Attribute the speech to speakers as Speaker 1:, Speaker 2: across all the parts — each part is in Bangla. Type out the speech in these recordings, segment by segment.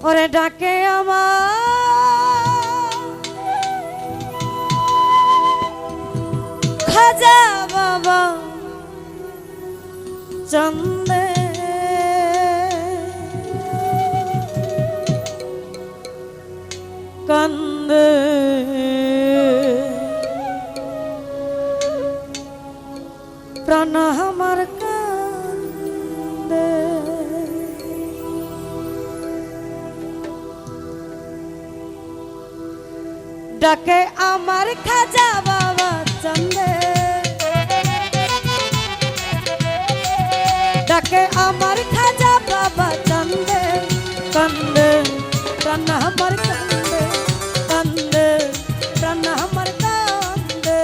Speaker 1: ওরে ডাকে আমার খাজা বাবা চন্দে কান্দে প্রাণ আমার কান্দে ডাকে আমার খাজা বাবা চন্দে ডাকে আমার খাজা বাবা চন্দে কান্দে প্রাণ আমার কান্দে কান্দে প্রাণ আমার কান্দে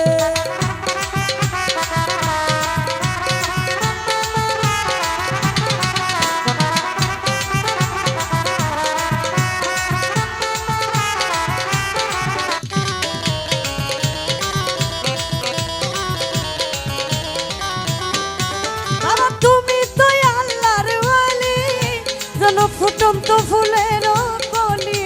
Speaker 1: ফুটন্ত ফুলের কলি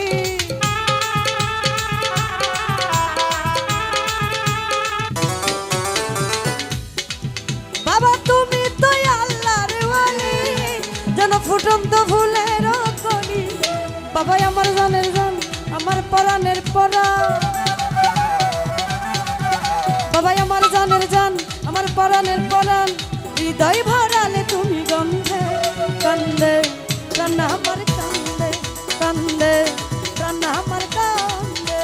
Speaker 1: বাবা তুমি তো আল্লাহর ওয়ালি যেন ফুটন্ত ফুলের কলি বাবা আমার জানের জান আমার পরাণের পরাণ বাবা আমার জানের জান আমার পরাণের পরাণ হৃদয় ভরালে তুমি গন্ধে কান্দে প্রাণ আমার কান্দে কান্দে প্রাণ আমার কান্দে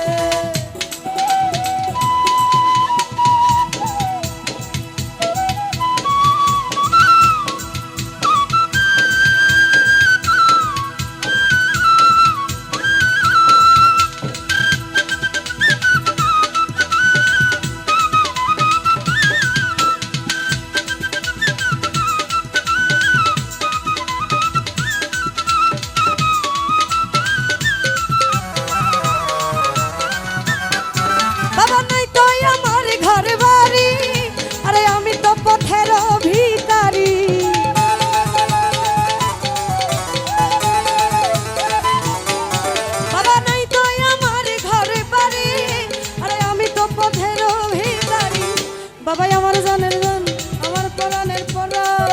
Speaker 1: বাবাই আমার জানের জান আমার পরাণের পরাণ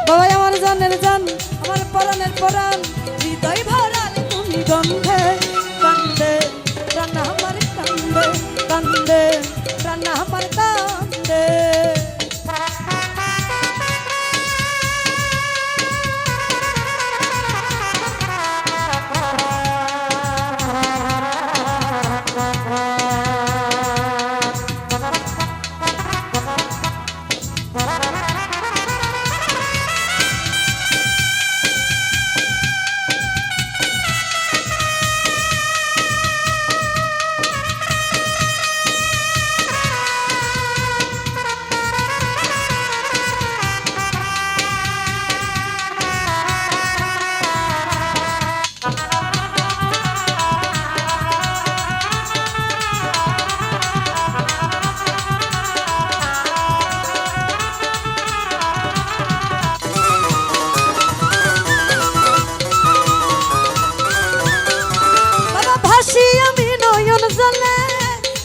Speaker 1: বাবাই আমার জানের জান আমার পরাণের পরাণ হৃদয় ভরালে তুমি গন্ধে কান্দে প্রাণ আমার কান্দে কান্দে প্রাণ আমার কান্দে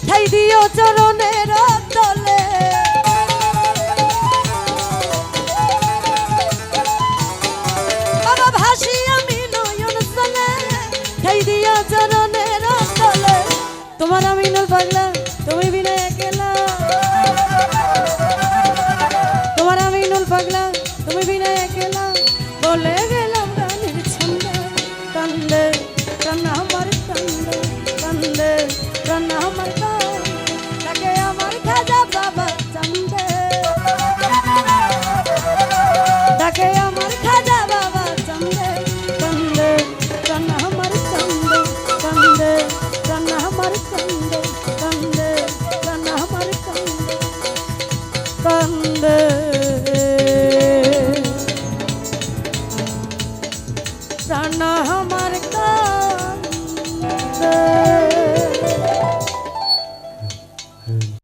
Speaker 1: ঠাই দিও চরণের তলে বাবা ভাসি আমি নয়ন চলে ঠাই দিও চরণের তলে তোমার আমি নল পাগলা তুমি বিনা একলা তোমার আমি নল পাগলা তুমি বিনা একলা বলে গেলাম রানীর ছন্দে কান্দে প্রাণ আমার কান্দে কান্দে প্রাণ আমার ডাকে আমার খাজা বাবা চন্দে ডাকে আমার খাজা বাবা চন্দে কান্দে প্রাণ আমার কান্দে কান্দে প্রাণ আমার কান্দে কান্দে প্রাণ আমার কান্দে কান্দে প্রাণ আমার